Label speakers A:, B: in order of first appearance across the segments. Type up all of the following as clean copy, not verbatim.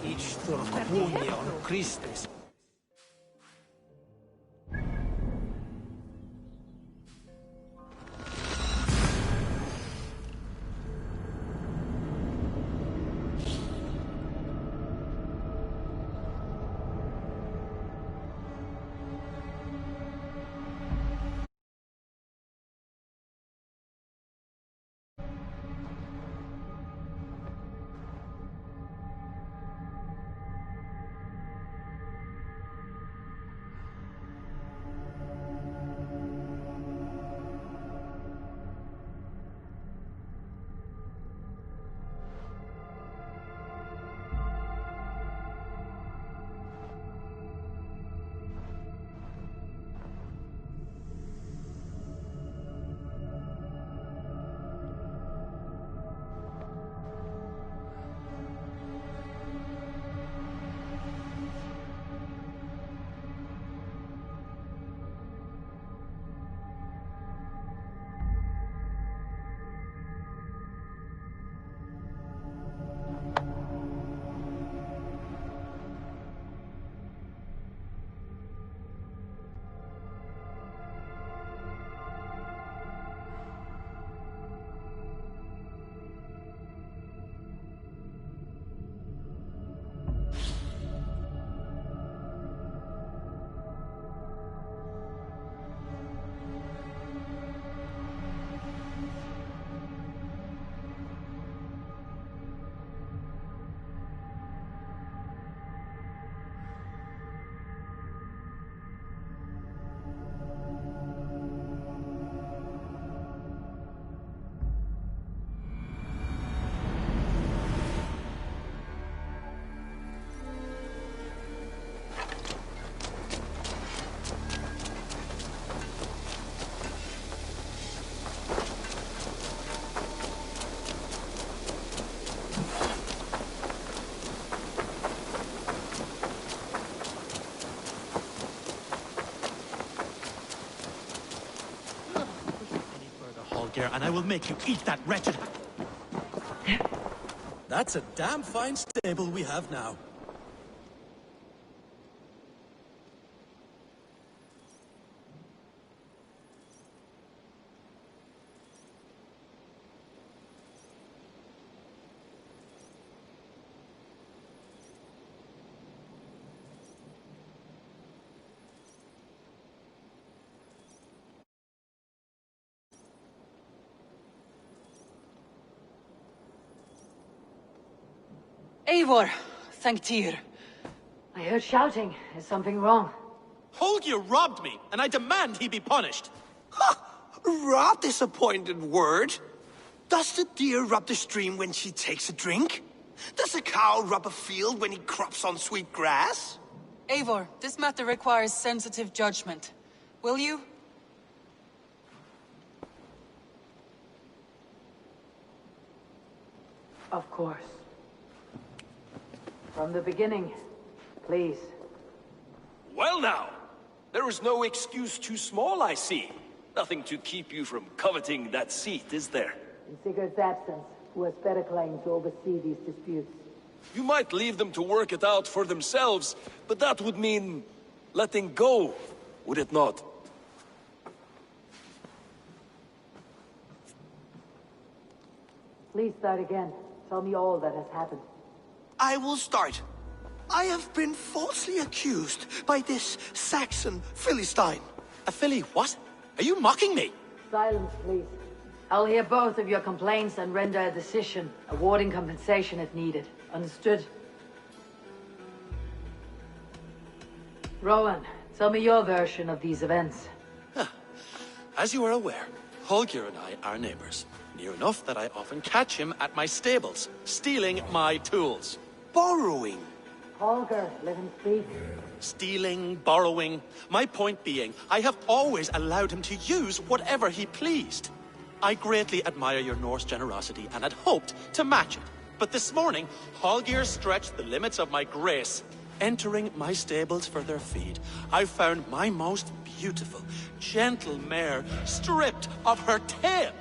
A: Istur on Christes.
B: And I will make you eat that wretched...
C: That's a damn fine stable we have now.
D: Eivor, thank Tyr.
E: I heard shouting. Is something wrong?
B: Holger robbed me, and I demand he be punished.
A: Rot disappointed word. Does the deer rub the stream when she takes a drink? Does a cow rub a field when he crops on sweet grass?
D: Eivor, this matter requires sensitive judgment. Will you?
E: Of course. From the beginning, please.
F: Well now, there is no excuse too small, I see. Nothing to keep you from coveting that seat, is there?
E: In Sigurd's absence, who has better claim to oversee these disputes?
F: You might leave them to work it out for themselves, but that would mean letting go, would it not?
E: Please start again. Tell me all that has happened.
A: I will start. I have been falsely accused by this Saxon Philistine.
B: A Philly what? Are you mocking me?
E: Silence, please. I'll hear both of your complaints and render a decision, awarding compensation if needed. Understood? Rowan, tell me your version of these events.
B: As you are aware, Holger and I are neighbors. Near enough that I often catch him at my stables, stealing my tools.
A: Borrowing.
E: Holger, let him speak.
B: Stealing, borrowing. My point being, I have always allowed him to use whatever he pleased. I greatly admire your Norse generosity and had hoped to match it. But this morning, Holger stretched the limits of my grace. Entering my stables for their feed, I found my most beautiful, gentle mare stripped of her tail.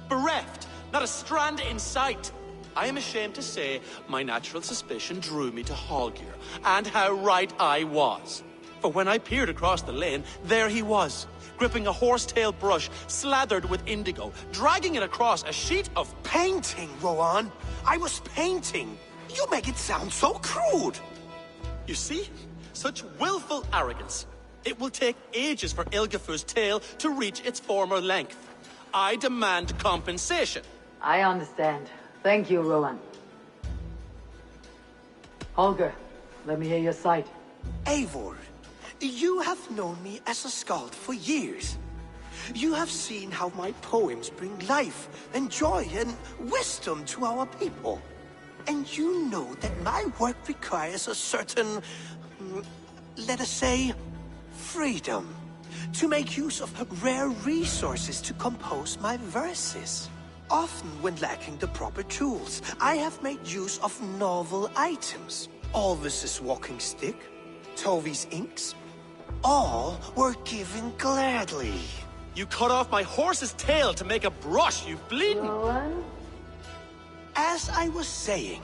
B: Bereft, not a strand in sight. I am ashamed to say my natural suspicion drew me to Hallgeir, and how right I was. For when I peered across the lane, there he was, gripping a horsetail brush slathered with indigo, dragging it across a sheet of...
A: Painting, Rowan. I was painting. You make it sound so crude.
B: You see? Such willful arrogance. It will take ages for Ilgafur's tail to reach its former length. I demand compensation.
E: I understand. Thank you, Rowan. Holger, let me hear your side.
A: Eivor, you have known me as a skald for years. You have seen how my poems bring life and joy and wisdom to our people. And you know that my work requires a certain, let us say, freedom. To make use of rare resources to compose my verses. Often when lacking the proper tools, I have made use of novel items. Alvis's walking stick, Tovi's inks, all were given gladly.
B: You cut off my horse's tail to make a brush, you bleeding...
E: Rowan?
A: As I was saying,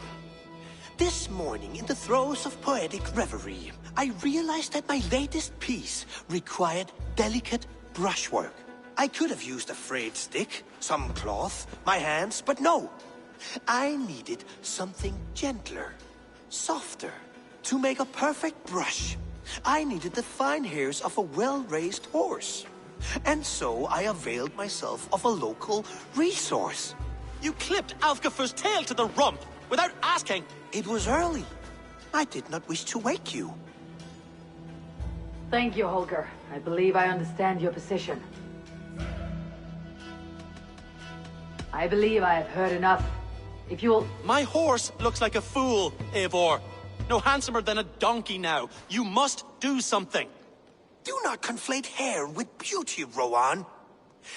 A: this morning in the throes of poetic reverie, I realized that my latest piece required delicate brushwork. I could have used a frayed stick, some cloth, my hands, but no. I needed something gentler, softer. To make a perfect brush, I needed the fine hairs of a well-raised horse. And so I availed myself of a local resource.
B: You clipped Alfgafur's tail to the rump without asking.
A: It was early. I did not wish to wake you.
E: Thank you, Holger. I believe I understand your position. I believe I have heard enough. If you'll...
B: My horse looks like a fool, Eivor. No handsomer than a donkey now. You must do something.
A: Do not conflate hair with beauty, Rowan.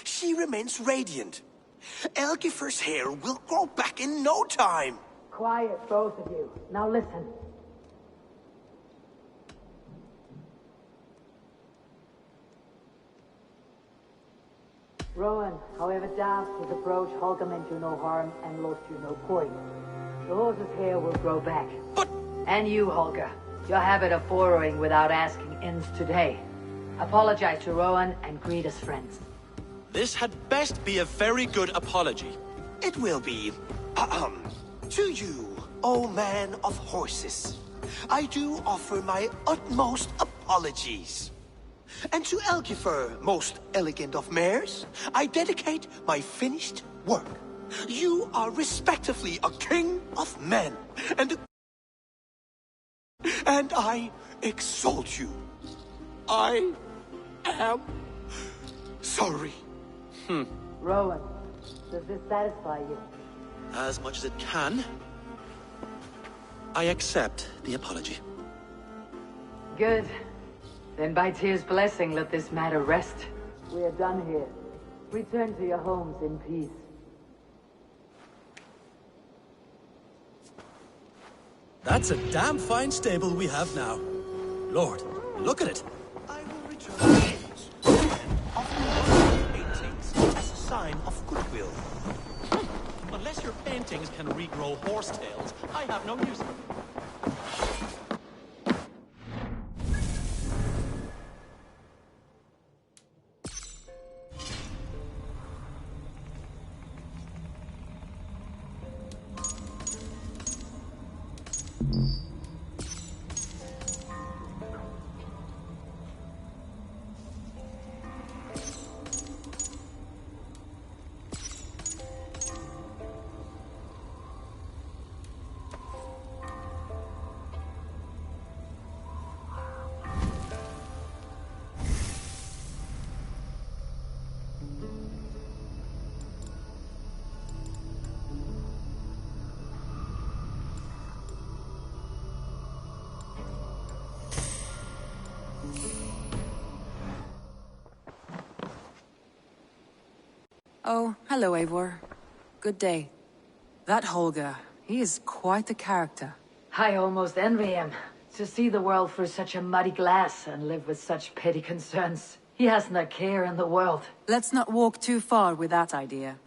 A: She remains radiant. Elgifur's hair will grow back in no time.
E: Quiet, both of you. Now listen. Rowan, however daft his approach, Holger meant you no harm and lost you no point. The horse's hair will grow back.
B: But...
E: And you, Holger. Your habit of borrowing without asking ends today. Apologize to Rowan and greet as friends.
B: This had best be a very good apology.
A: It will be. To you, O man of horses, I do offer my utmost apologies. And to Elgifur, most elegant of mares, I dedicate my finished work. You are respectively a king of men, and I exalt you. I am sorry.
E: Rowan, does this satisfy you?
B: As much as it can. I accept the apology.
E: Good. Then by Tyr's blessing, let this matter rest. We are done here. Return to your homes in peace.
C: That's a damn fine stable we have now. Lord, look at it.
A: I will return these and offer you paintings as a sign of goodwill.
B: Unless your paintings can regrow horsetails, I have no use for them.
D: Oh, hello, Eivor. Good day. That Holger, he is quite the character.
E: I almost envy him. To see the world through such a muddy glass and live with such petty concerns. He hasn't a care in the world.
D: Let's not walk too far with that idea.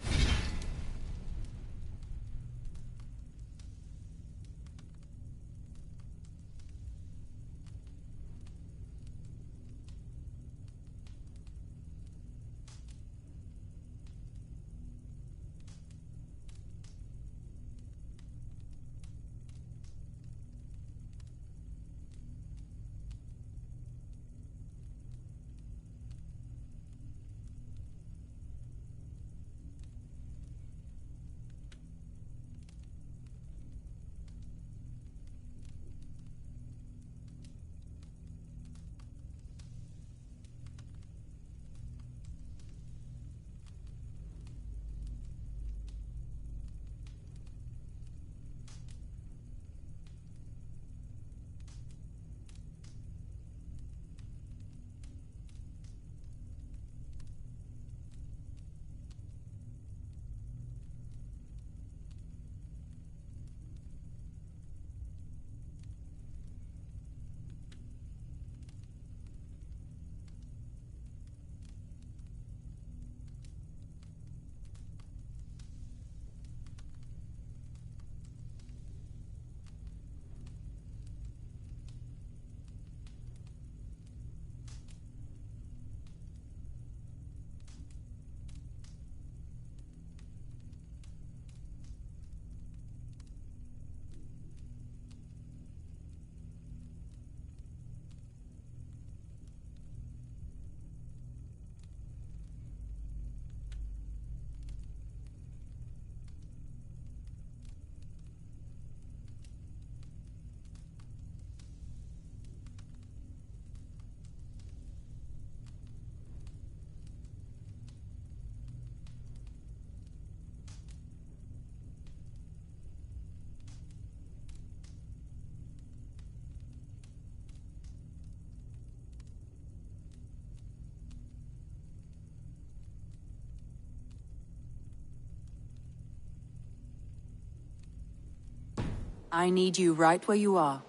D: I need you right where you are.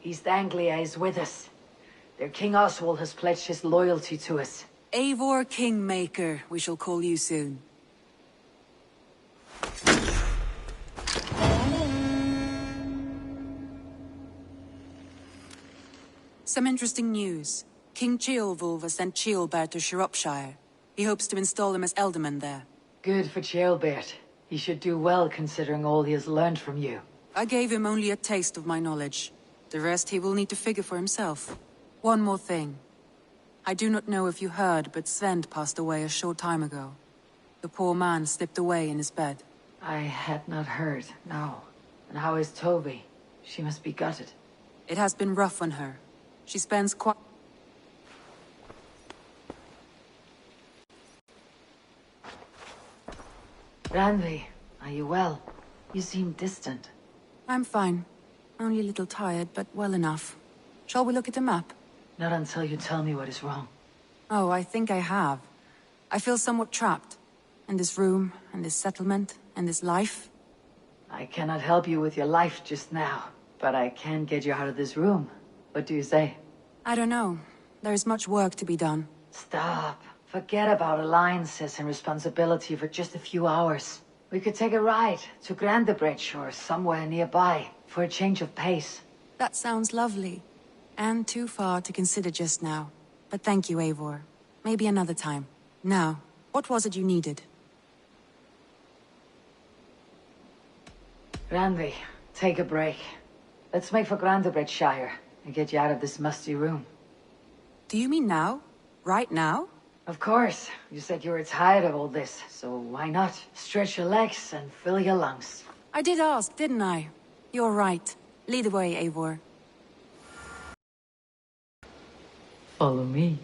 E: East Anglia is with us. Their King Oswald has pledged his loyalty to us.
D: Eivor Kingmaker, we shall call you soon. Some interesting news. King Ceolwulf has sent Ceolbert to Shropshire. He hopes to install him as Ealdorman there.
E: Good for Ceolbert. He should do well considering all he has learned from you.
D: I gave him only a taste of my knowledge. The rest he will need to figure for himself. One more thing. I do not know if you heard, but Sven passed away a short time ago. The poor man slipped away in his bed.
E: I had not heard, no. And how is Toby? She must be gutted.
D: It has been rough on her. She spends quite...
E: Randvi, are you well? You seem distant.
D: I'm fine. Only a little tired, but well enough. Shall we look at the map?
E: Not until you tell me what is wrong.
D: Oh, I think I have. I feel somewhat trapped. In this room, in this settlement, in this life.
E: I cannot help you with your life just now, but I can get you out of this room. What do you say?
D: I don't know. There is much work to be done.
E: Stop. Forget about alliances and responsibility for just a few hours. We could take a ride to Grandebridge or somewhere nearby for a change of pace.
D: That sounds lovely. And too far to consider just now. But thank you, Eivor. Maybe another time. Now, what was it you needed?
E: Randvi, take a break. Let's make for Grandebridgeshire and get you out of this musty room.
D: Do you mean now? Right now?
E: Of course. You said you were tired of all this, so why not? Stretch your legs and fill your lungs.
D: I did ask, didn't I? You're right. Lead the way, Eivor.
E: Follow me.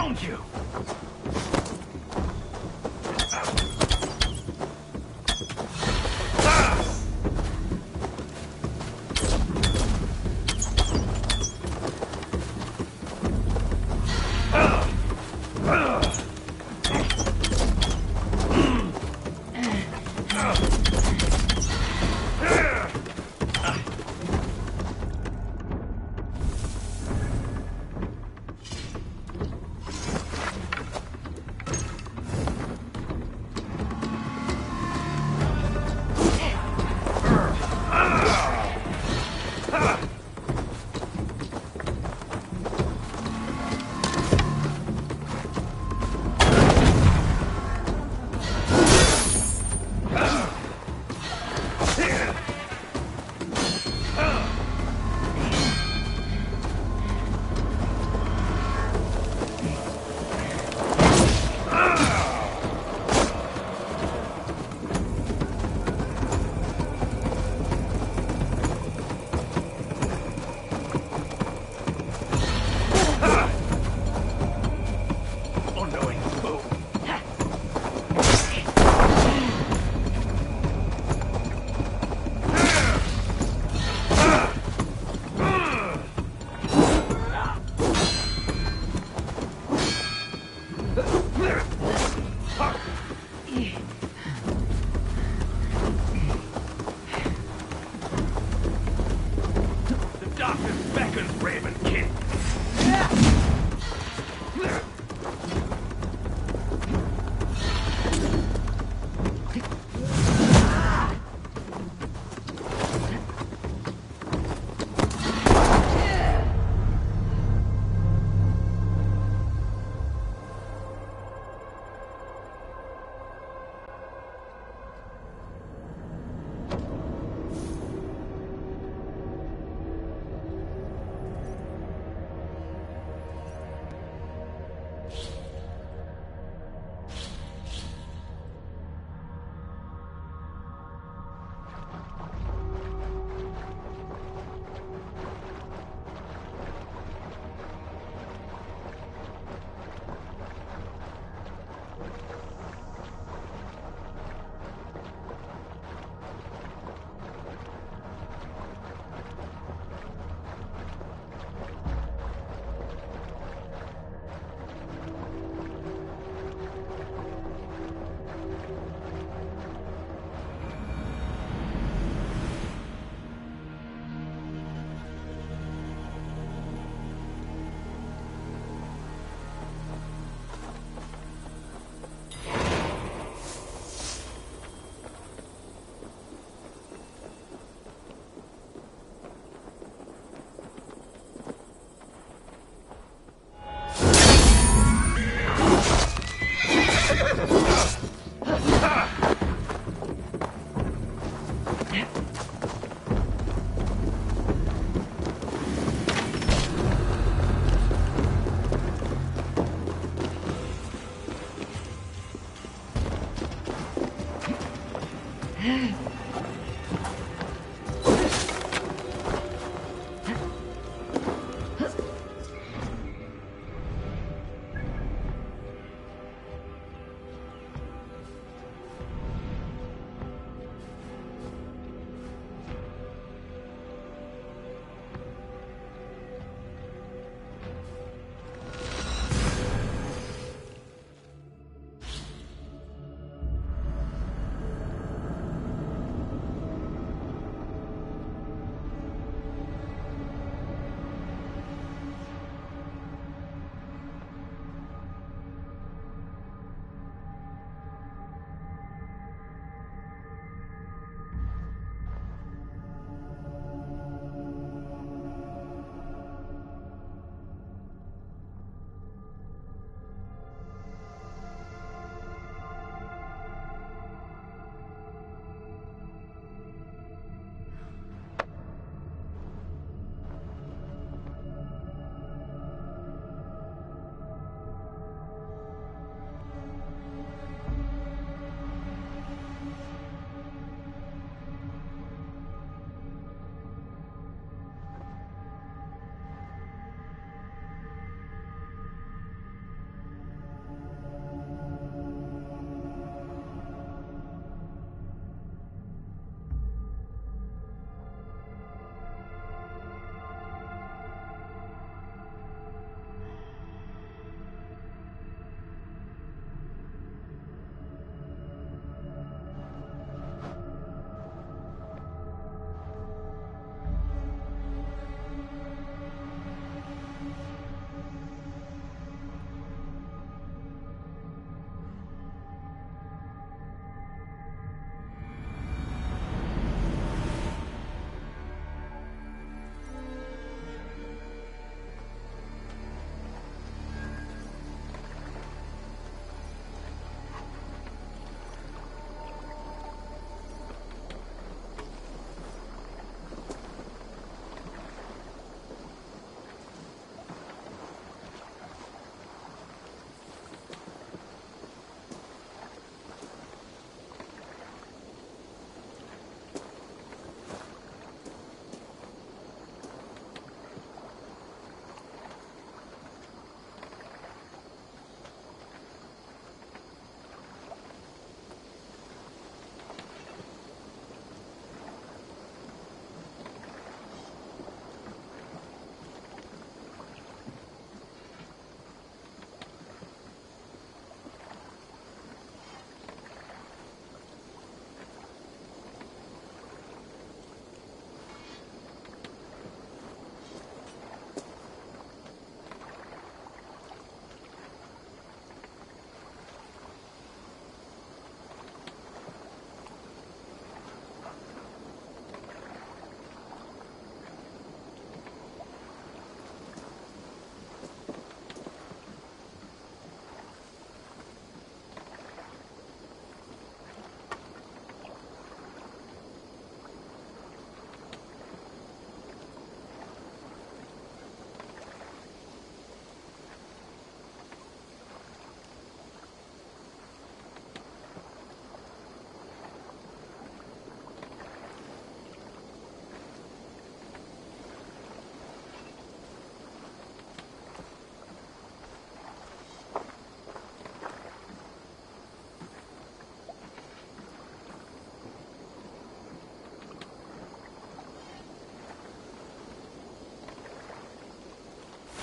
F: Found you!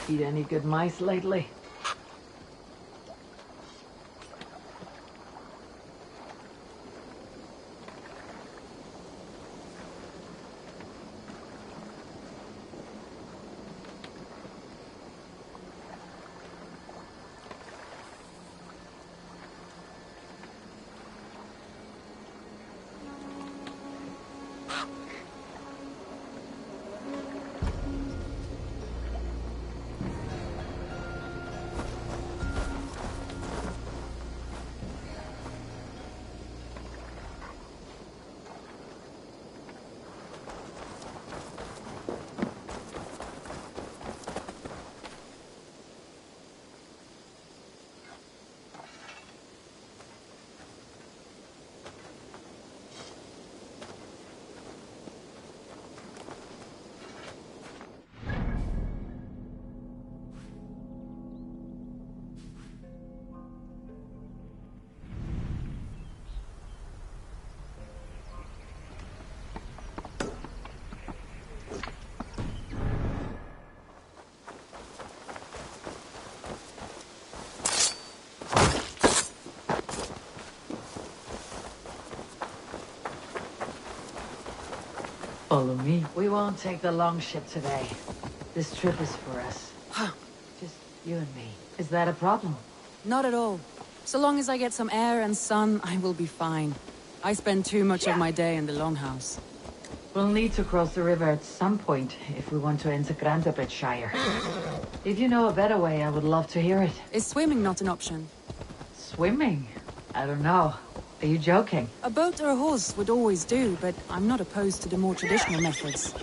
E: feed any good mice lately? Follow me. We won't take the long ship today. This trip is for us. Just you and me. Is that a problem?
D: Not at all. So long as I get some air and sun, I will be fine. I spend too much of my day in the Longhouse.
E: We'll need to cross the river at some point if we want to enter Grantebridgeshire. If you know a better way, I would love to hear it.
D: Is swimming not an option?
E: Swimming? I don't know. Are you joking?
D: A boat or a horse would always do, but I'm not opposed to the more traditional methods.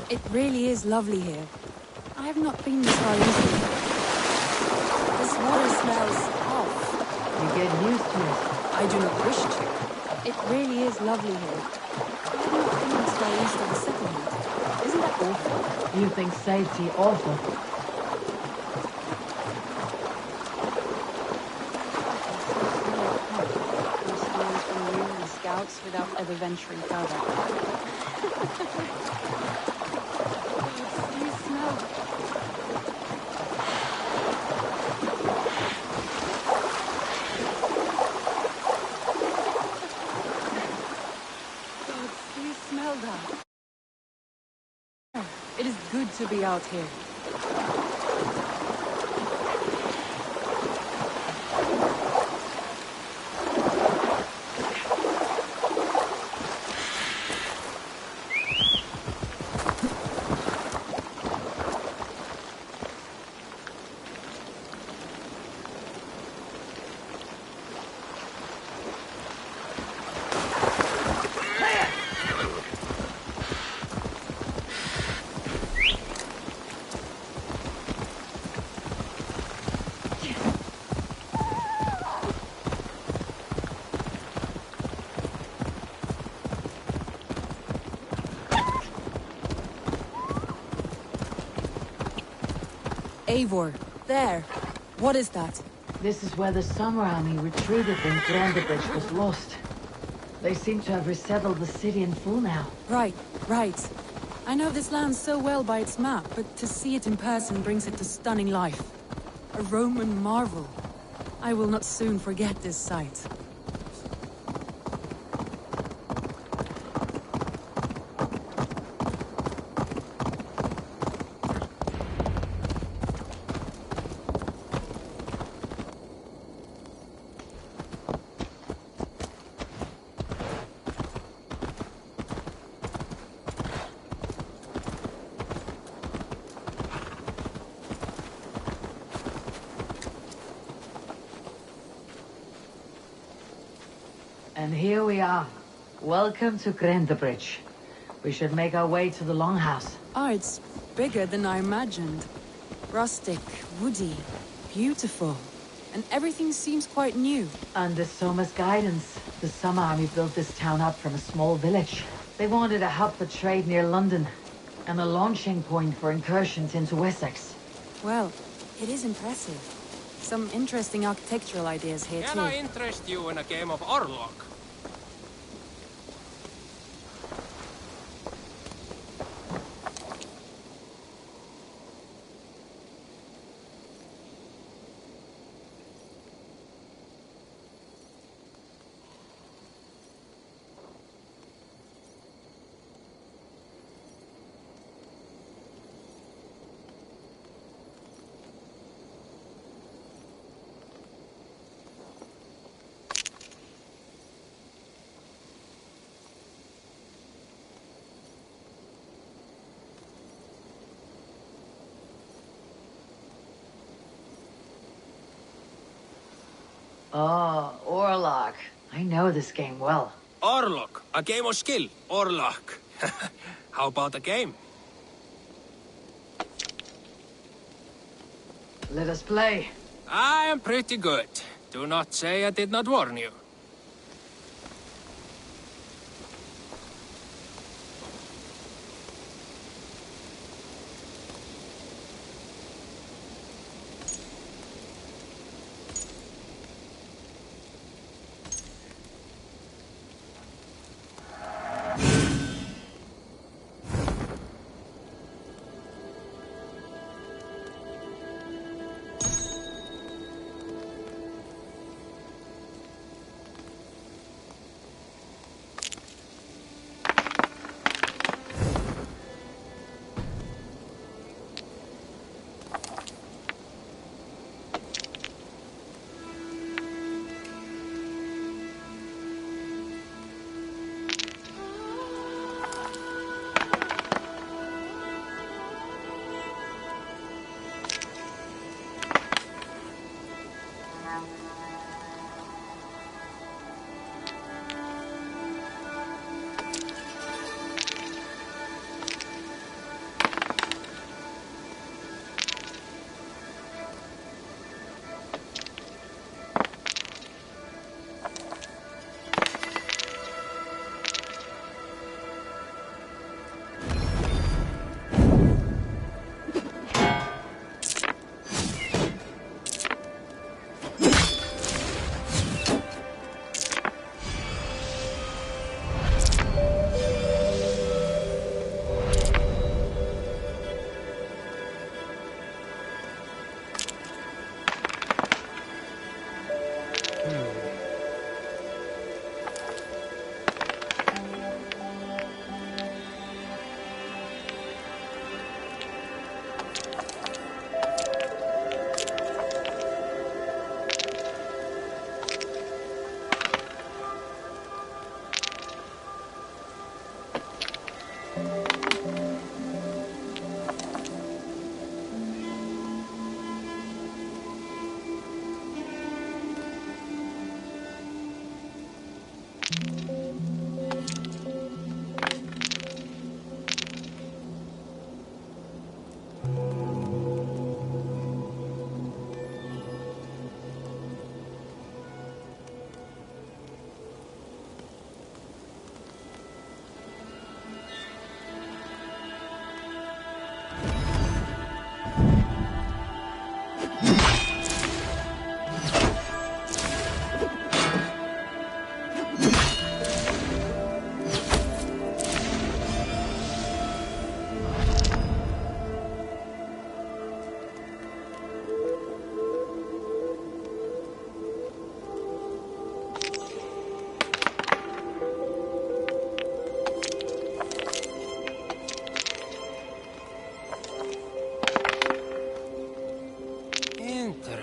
D: It really is lovely here. I have not been this far into it. This water smells off.
E: You get used to it.
D: I do not wish to. It really is lovely here. I have not been this far east of the settlement. Isn't that awful?
E: You think safety awful?
D: From you and scouts without ever venturing further. It is good to be out here. Eivor, there. What is that?
E: This is where the Summer Army retreated when Grandebridge was lost. They seem to have resettled the city in full now.
D: Right. I know this land so well by its map, but to see it in person brings it to stunning life. A Roman marvel. I will not soon forget this sight.
E: And here we are. Welcome to Grandebridge. We should make our way to the Longhouse.
D: Ah, it's bigger than I imagined. Rustic, woody, beautiful. And everything seems quite new.
E: Under Soma's guidance, the Summer Army built this town up from a small village. They wanted a hub for trade near London, and a launching point for incursions into Wessex.
D: Well, it is impressive. Some interesting architectural ideas here
G: Can
D: too.
G: I interest you in a game of Orlok?
E: Oh, Orlok. I know this game well.
G: Orlok, a game of skill. Orlok. How about a game?
E: Let us play.
G: I am pretty good. Do not say I did not warn you.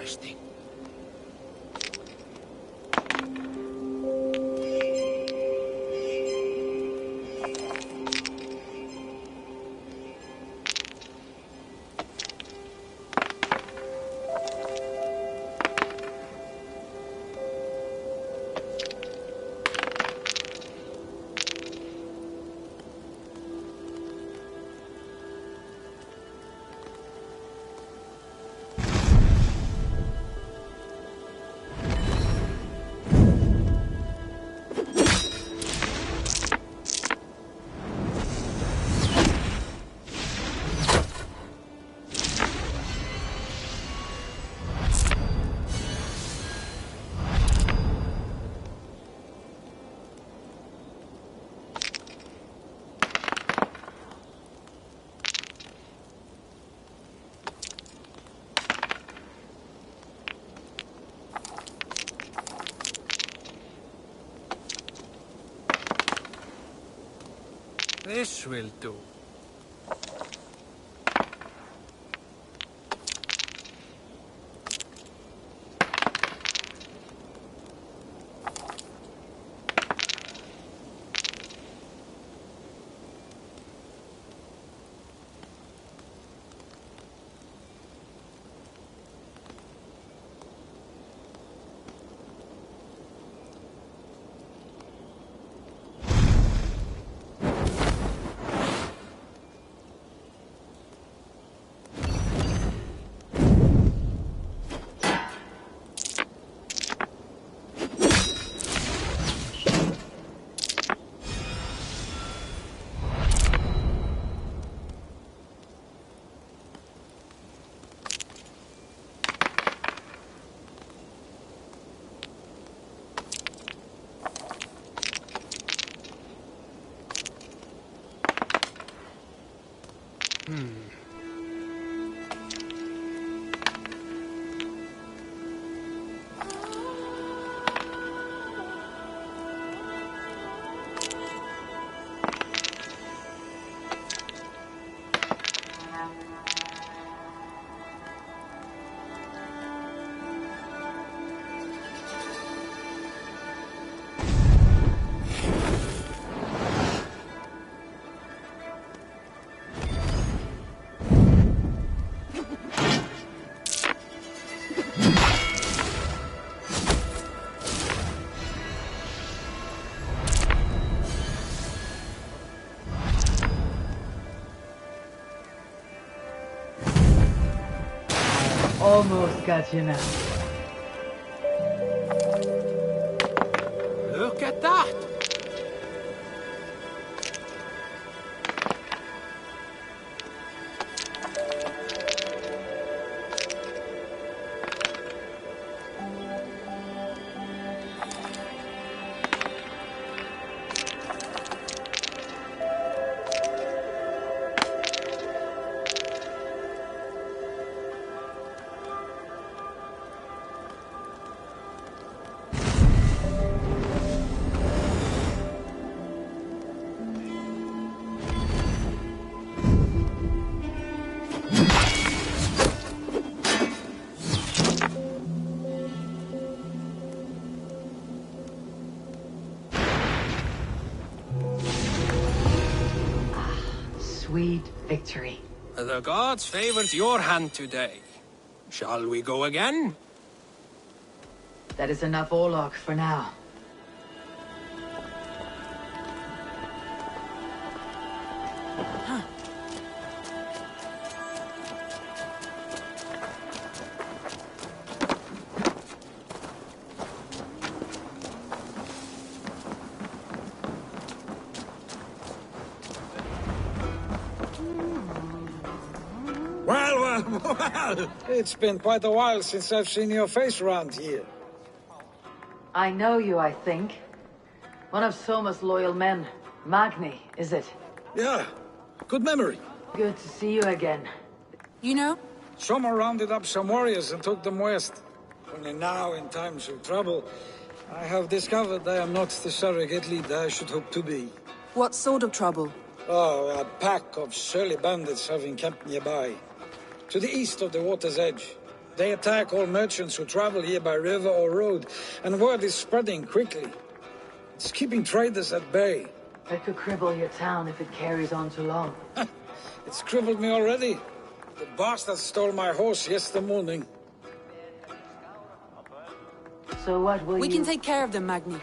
G: interesting. This will do.
E: Almost got you now.
G: Look at that!
E: Sweet victory.
G: The gods favored your hand today. Shall we go again?
E: That is enough Orlok for now.
H: Well, it's been quite a while since I've seen your face around here.
E: I know you, I think. One of Soma's loyal men. Magni, is it?
H: Yeah, good memory.
E: Good to see you again.
D: You know,
H: Soma rounded up some warriors and took them west. Only now, in times of trouble, I have discovered I am not the surrogate leader I should hope to be.
D: what sort of trouble?
H: Oh, a pack of surly bandits have encamped nearby. To the east of the water's edge. They attack all merchants who travel here by river or road, and word is spreading quickly. It's keeping traders at bay.
E: That could cripple your town if it carries on too long.
H: It's crippled me already. The bastard stole my horse yesterday morning.
E: So what will
D: We can take care of them, Magni.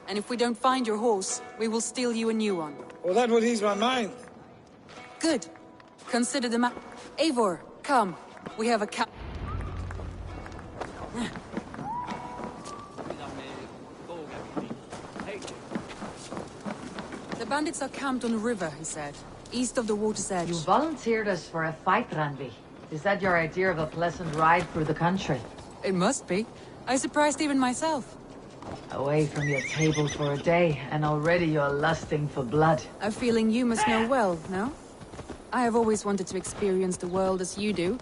D: And if we don't find your horse, we will steal you a new one.
H: Well, that would ease my mind.
D: Good. Consider the Eivor, come. We have a The bandits are camped on the river, he said. East of the water's edge.
E: You volunteered us for a fight, Randvi. Is that your idea of a pleasant ride through the country?
D: It must be. I surprised even myself.
E: Away from your table for a day, and already you're lusting for blood.
D: A feeling you must know well, no? I have always wanted to experience the world as you do,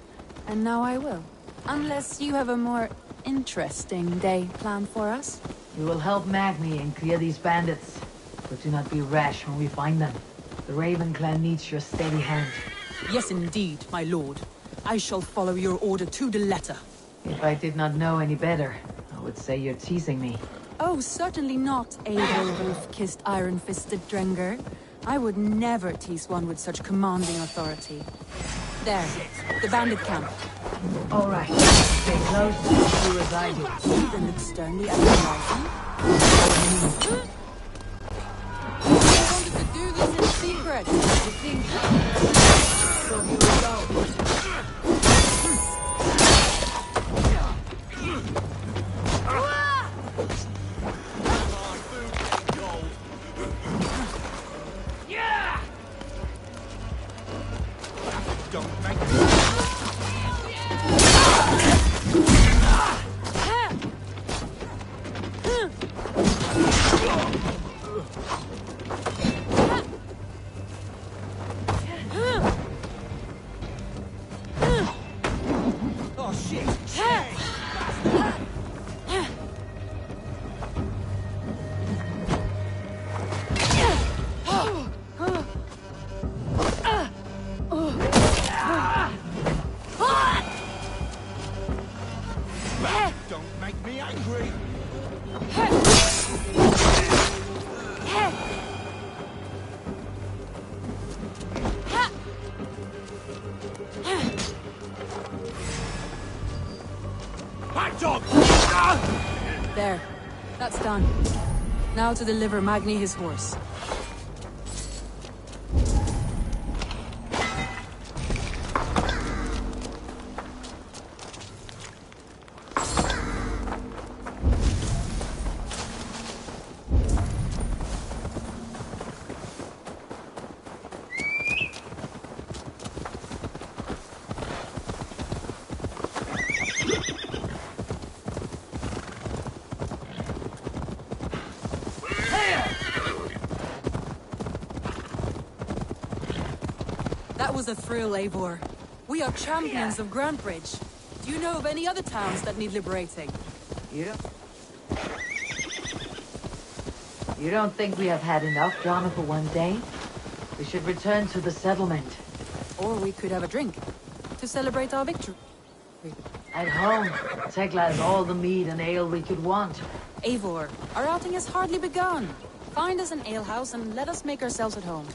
D: and now I will. Unless you have a more interesting day planned for us.
E: We will help Magni and clear these bandits. But do not be rash when we find them. The Raven clan needs your steady hand.
D: Yes, indeed, my lord. I shall follow your order to the letter.
E: If I did not know any better, I would say you're teasing me.
D: Oh, certainly not, able wolf-kissed iron-fisted Drenger. I would never tease one with such commanding authority. There, the bandit camp.
E: All right, stay close to who reside here.
D: Then look sternly at the horizon. I wanted to do this in secret. You think?
E: So here we go.
D: There. That's done. Now to deliver Magni his horse. That was a thrill, Eivor. We are champions of Grantbridge. Do you know of any other towns that need liberating?
E: You don't think we have had enough drama for one day? We should return to the settlement.
D: Or we could have a drink to celebrate our victory.
E: At home, Tekla has all the mead and ale we could want.
D: Eivor, our outing has hardly begun. Find us an alehouse and let us make ourselves at home.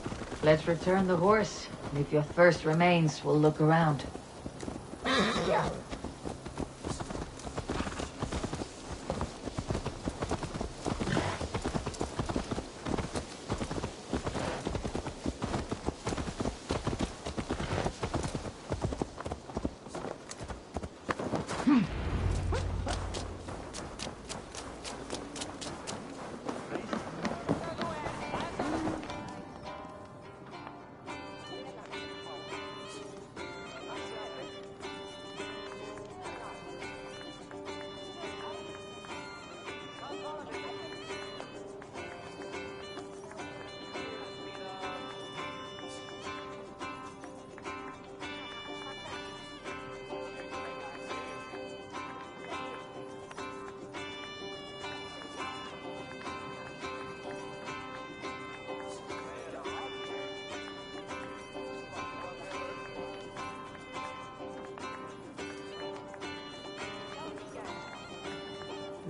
E: Let's return the horse, and if your thirst remains, we'll look around.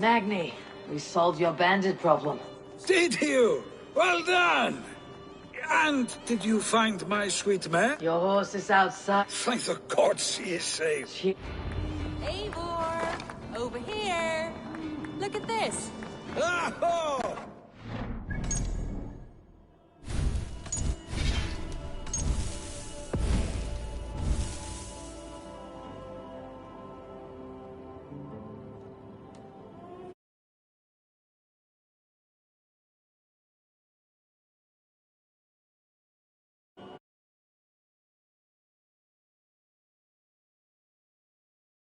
E: Magni, we solved your bandit problem.
H: Did you? Well done! And did you find my sweet mare?
E: Your horse is outside.
H: Thank the gods she is safe.
D: Eivor! Over here! Look at this!
H: Oh,